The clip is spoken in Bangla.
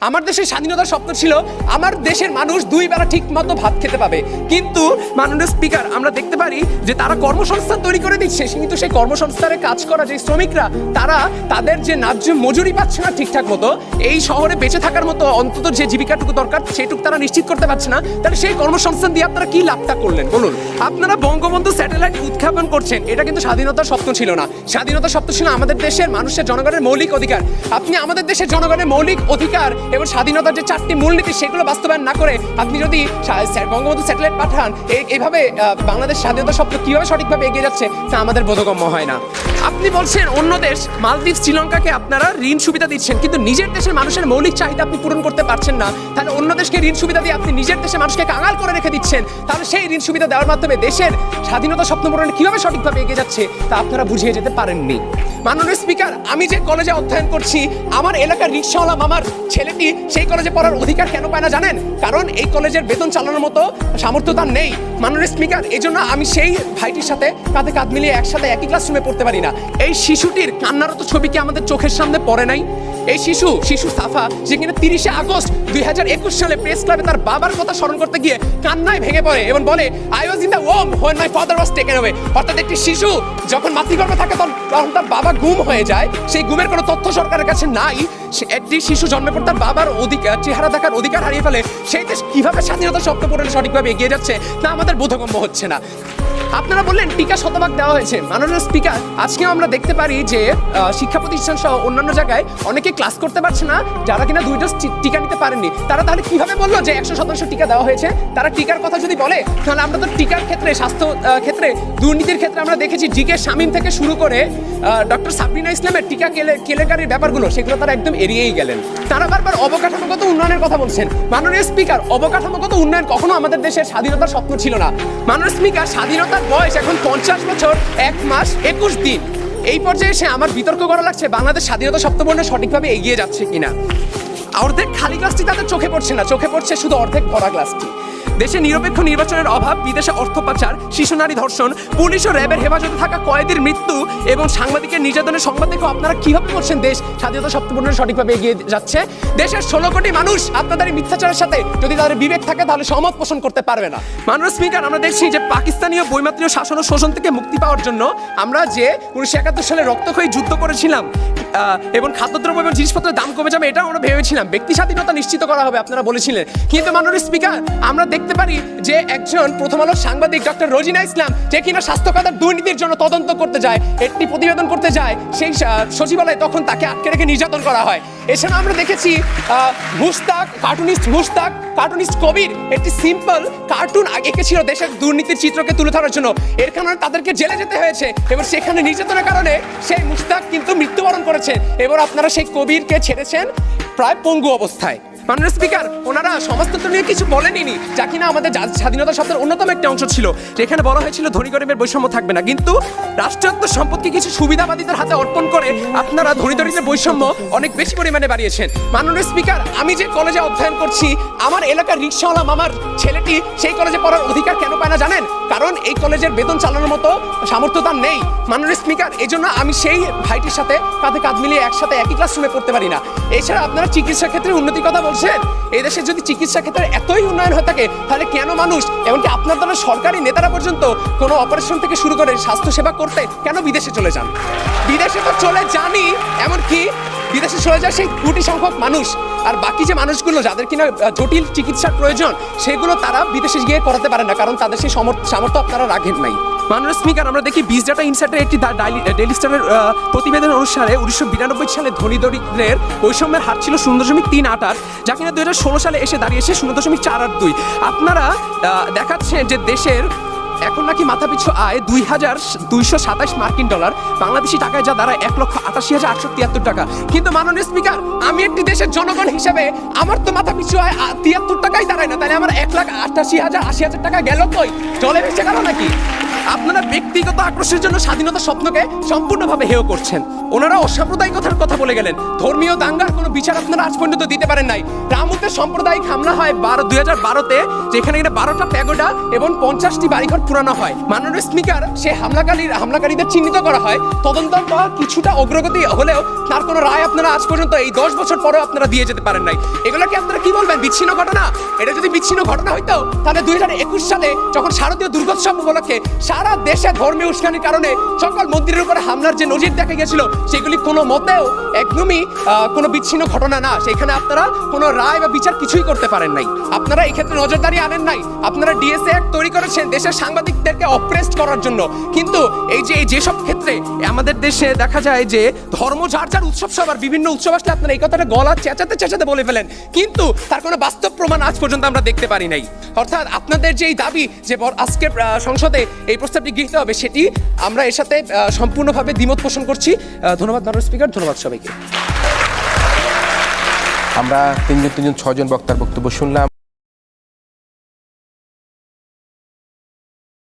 আমার দেশের স্বাধীনতার স্বপ্ন ছিল আমার দেশের মানুষ দুই বেলা ঠিক মতো ভাত খেতে পাবে, কিন্তু মাননীয় স্পিকার আমরা দেখতে পারি যে তারা কর্মসংস্থান তৈরি করে দিচ্ছে, কিন্তু সেই কর্মসংস্থানে কাজ করা যে শ্রমিকরা তারা তাদের যে ন্যায্য মজুরি পাচ্ছে না ঠিকঠাক মতো, এই শহরে বেঁচে থাকার মতো অন্তত যে জীবিকাটুকু দরকার সেটুকু তারা নিশ্চিত করতে পারছে না। তাহলে সেই কর্মসংস্থান দিয়ে আপনারা কি লাভটা করলেন বলুন? আপনারা বঙ্গবন্ধু স্যাটেলাইট উৎক্ষেপণ করছেন, এটা কিন্তু স্বাধীনতার স্বপ্ন ছিল না। স্বাধীনতার স্বপ্ন ছিল আমাদের দেশের মানুষের জনগণের মৌলিক অধিকার। আপনি আমাদের দেশের জনগণের মৌলিক অধিকার এবং স্বাধীনতার যে 4টি মূলনীতি সেগুলো বাস্তবায়ন না করে আপনি যদি বঙ্গবন্ধু স্যাটেলাইট পাঠান, এইভাবে বাংলাদেশ স্বাধীনতার স্বপ্ন কিভাবে সঠিকভাবে এগিয়ে যাচ্ছে তা আমাদের বোধগম্য হয় না। আপনি বলছেন অন্য দেশ মালদ্বীপ শ্রীলঙ্কাকে আপনারা ঋণ সুবিধা দিচ্ছেন, কিন্তু নিজের দেশের মানুষের মৌলিক চাহিদা আপনি পূরণ করতে পারছেন না। তাহলে অন্য দেশকে ঋণ সুবিধা দিয়ে আপনি নিজের দেশের মানুষকে কাঙাল করে রেখে দিচ্ছেন। তাহলে সেই ঋণ সুবিধা দেওয়ার মাধ্যমে দেশের স্বাধীনতা স্বপ্ন পূরণে কিভাবে সঠিকভাবে এগিয়ে যাচ্ছে তা আপনারা বুঝিয়ে যেতে পারেননি। মাননীয় স্পিকার, আমি যে কলেজে অধ্যয়ন করছি, আমার এলাকার রিক্সাওয়ালা মামার ছেলেটি সেই কলেজে পড়ার অধিকার কেন পায় না জানেন? কারণ এই কলেজের বেতন চালানোর মতো সামর্থ্য তার নেই। মাননীয় স্পিকার, এই জন্য আমি সেই ভাইটির সাথে কাঁধে কাঁধ মিলিয়ে একসাথে একই ক্লাসরুমে পড়তে পারি না। এই শিশুটির কান্নারত ছবি কি আমাদের চোখের সামনে পড়ে নাই? এই শিশু সাফা, যে কিনা 30শে আগস্ট 2021 সালে প্রেস ক্লাবে তার বাবার কথা স্মরণ করতে গিয়ে কান্নায় ভেঙে পড়ে এবং বলে, I was in the Om when my father was taken away. অর্থাৎ একটি শিশু যখন মাতৃগর্ভে থাকে তখন তার বাবা গুম হয়ে যায়, সেই গুমের কোনো তথ্য সরকারের কাছে নাই। একটি শিশু জন্মের পর তার বাবার অধিকার চেহারা দেখার অধিকার হারিয়ে ফেলে। সেই দেশ কিভাবে স্বাধীনতার স্বপ্ন পূরণে সঠিকভাবে এগিয়ে যাচ্ছে তা আমাদের বোধগম্য হচ্ছে না। আপনারা বললেন টিকা শতভাগ দেওয়া হয়েছে। মাননীয় স্পিকার, আজকেও আমরা দেখতে পারি যে শিক্ষা প্রতিষ্ঠান সহ অন্যান্য জায়গায় অনেকে ক্লাস করতে পারছে না, যারা কিনা 2 ডোজ টিকা নিতে পারেননি। তারা তাহলে কিভাবে বললো যে 100% টিকা দেওয়া হয়েছে? তারা টিকার কথা যদি বলে, তাহলে আমরা তো টিকার ক্ষেত্রে, স্বাস্থ্য ক্ষেত্রে, দুর্নীতির ক্ষেত্রে আমরা দেখেছি জিকে শামীম থেকে শুরু করে ডক্টর সাবরিনা ইসলামের টিকা কেলেঙ্কারির ব্যাপারগুলো, সেগুলো তারা একদম এড়িয়েই গেলেন। তারা বারবার অবকাঠামোগত উন্নয়নের কথা বলছেন। মাননীয় স্পিকার, অবকাঠামোগত উন্নয়ন কখনো আমাদের দেশের স্বাধীনতার স্বপ্ন ছিল না। মাননীয় স্পিকার, স্বাধীনতার বয়স এখন 50 বছর 1 মাস 21 দিন। এই পর্যায়ে এসে আমার বিতর্ক করা লাগছে বাংলাদেশ স্বাধীনতা স্বপ্ন পূরণে সঠিকভাবে এগিয়ে যাচ্ছে কিনা। অর্ধেক খালি গ্লাসটি তাদের চোখে পড়ছে না, চোখে পড়ছে শুধু অর্ধেক ভরা গ্লাসটি। দেশে নিরপেক্ষ নির্বাচনের অভাব, বিদেশে অর্থ পাচার, শিশু নারী ধর্ষণ, পুলিশ ও র্যাবের হেফাজতে থাকা কয়েদির মৃত্যু এবং সাংবাদিকের নির্যাতনের সংবাদ দেখে আপনারা কিভাবে বলছেন দেশ স্বাধীনতা স্বপ্ন পূরণে সঠিকভাবে এগিয়ে যাচ্ছে? দেশের 16 কোটি মানুষ আপনাদের এই মিথ্যাচারের সাথে যদি তাদের বিবেক থাকে তাহলে সহমত পোষণ করতে পারবে না। মাননীয় স্পিকার, আমরা দেখছি যে পাকিস্তানীয় বৈমাত্রীয় শাসন ও শোষণ থেকে মুক্তি পাওয়ার জন্য আমরা যে 1971 সালে রক্তক্ষয়ী যুদ্ধ করেছিলাম এবং খাদ্যদ্রব্য এবং জিনিসপত্রের দাম কমে যাবে, এটাও আমরা ভেবেছিলাম। ব্যক্তি স্বাধীনতা নিশ্চিত করা হবে আপনারা বলেছিলেন, কিন্তু মাননীয় স্পিকার, আমরা দেখতে পারি যে একজন প্রথম আলোর সাংবাদিক ডক্টর রোজিনা ইসলাম, যে কিনা স্বাস্থ্য খাতের দুর্নীতির জন্য তদন্ত করতে যায়, একটি প্রতিবেদন করতে যায় সেই সচিবালয়ে, তখন তাকে আটকে রেখে নির্যাতন করা হয়। এছাড়া আমরা দেখেছি কার্টুনিস্ট কবির একটি সিম্পল কার্টুন এঁকেছিল দেশের দুর্নীতির চিত্রকে তুলে ধরার জন্য, এর কারণে তাদেরকে জেলে যেতে হয়েছে এবং সেখানে নির্যাতনের কারণে সেই মুস্তাক কিন্তু মৃত্যুবরণ করেছে এবং আপনারা সেই কবিরকে ছেড়েছেন প্রায় পঙ্গু অবস্থায়। মাননীয় স্পিকার, ওনারা সমাজতন্ত্র নিয়ে কিছু বলেনি, যা কিনা আমাদের স্বাধীনতা শব্দের অন্যতম একটা অংশ ছিল, যেখানে বলা হয়েছিল ধনী গরিবের বৈষম্য থাকবে না, কিন্তু রাষ্ট্রায়ত্ত সম্পদকে কিছু সুবিধাবাদীদের হাতে অর্পণ করে আপনারা ধনী দরিদ্রের বৈষম্য অনেক বেশি পরিমাণে বাড়িয়েছেন। মাননীয় স্পিকার, আমি যে কলেজে অধ্যয়ন করছি, আমার এলাকার রিক্সাওয়ালা মামার ছেলেটি সেই কলেজে পড়ার অধিকার কেন পায় না জানেন? কারণ এই কলেজের বেতন চালানোর মতো সামর্থ্য তার নেই। মাননীয় স্পিকার, এই জন্য আমি সেই ভাইটির সাথে কাঁধে কাঁধ মিলিয়ে একসাথে একই ক্লাসরুমে পড়তে পারি না। এছাড়া আপনারা চিকিৎসা ক্ষেত্রে উন্নতির কথা বলছেন। এই দেশে যদি চিকিৎসা ক্ষেত্রে এতই উন্নয়ন হয়ে থাকে, তাহলে কেন মানুষ, এমনকি আপনার দলের সরকারি নেতারা পর্যন্ত কোনো অপারেশন থেকে শুরু করে স্বাস্থ্যসেবা করতে কেন বিদেশে চলে যান? বিদেশে তো চলে যানই, এমনকি বিদেশে চলে যায় সেই কোটি সংখ্যক মানুষ, আর বাকি যে মানুষগুলো যাদের কিনা জটিল চিকিৎসার প্রয়োজন, সেগুলো তারা বিদেশে গিয়ে করাতে পারে না, কারণ তাদের সেই সামর্থ্য আপনারা রাখেন নাই। মাননীয় স্পিকার, আমরা দেখি বিজ ডাটা ইনসাইটের একটি ডেইলি স্টারের প্রতিবেদন অনুসারে 1992 সালে ধনী দরিদ্রের বৈষম্যের হার ছিল 0.388, যা কিনা 2016 সালে এসে দাঁড়িয়েছে 0.482। আপনারা দেখাচ্ছেন যে দেশের এখন নাকি মাথাপিছু আয় 2227 মার্কিন ডলার, বাংলাদেশি টাকায় যা দাঁড়ায় 1,88,873 টাকা। কিন্তু মাননীয় স্পিকার, আমি একটি দেশের জনগণ হিসেবে আমার তো মাথাপিছু আয় 73 টাকাই দাঁড়ায় না, তাহলে আমার 1,88,000 টাকা গেল কই? জলে ভেসে গেল নাকি? আপনারা ব্যক্তিগত আক্রোশের জন্য স্বাধীনতা স্বপ্নকে সম্পূর্ণভাবে হেয় করছেন। ওনারা অসাম্প্রদায়িকতার কথা বলে গেলেন, ধর্মীয় দাঙ্গার কোনো বিচার আপনারা আজ পর্যন্ত দিতে পারেন নাই। মামুতে সাম্প্রদায়িক হামলা হয় 2012-তে, যেখানে কিনা 12টা প্যাগোডা এবং 50টি বাড়িঘর পুরানো হয়। মাননীয় স্পিকার সে হামলাকারীদের চিহ্নিত করা হয়। তদন্ত বা কিছুটা অগ্রগতি হলেও তার কোনো রায় আপনারা আজ পর্যন্ত এই 10 বছর পরেও আপনারা দিয়ে যেতে পারেন নাই। এগুলোকে আপনারা কি বলবেন, বিচ্ছিন্ন ঘটনা? এটা যদি বিচ্ছিন্ন ঘটনা হইতো তাহলে 2021 সালে যখন শারদীয় দুর্গোৎসব উপলক্ষে সারা দেশে ধর্মীয় উস্কানির কারণে সকল মন্দিরের উপরে হামলার যে নজির দেখা গেছিল, সেগুলি কোনো মতেও একদমই কোনো বিচ্ছিন্ন ঘটনা না। সেখানে আপনারা কোনো রায় বা বিচার কিছুই করতে পারেন নাই। আপনারা এই ক্ষেত্রে নজরদারি আনেন নাই। আপনারা ডিএসএ অ্যাক্ট তৈরি করেছেন দেশের সাংবাদিকদেরকে অপ্রেসড করার জন্য। কিন্তু যেসব ক্ষেত্রে আমাদের দেশে দেখা যায় যে ধর্ম যার যার উৎসব, সবার বিভিন্ন উৎসব আসলে আপনারা এই কথাটা গলা চেঁচাতে বলে ফেলেন, কিন্তু তার কোনো বাস্তব প্রমাণ আজ পর্যন্ত আমরা দেখতে পারি নাই। অর্থাৎ আপনাদের যেই দাবি যে আজকে সংসদে এই প্রস্তাবটি গৃহীত হবে, সেটি আমরা এর সাথে সম্পূর্ণভাবে দ্বিমত পোষণ করছি। ধন্যবাদ মাননীয় স্পিকার, ধন্যবাদ সবাইকে। আমরা তিনজন 6জন বক্তার বক্তব্য শুনলাম।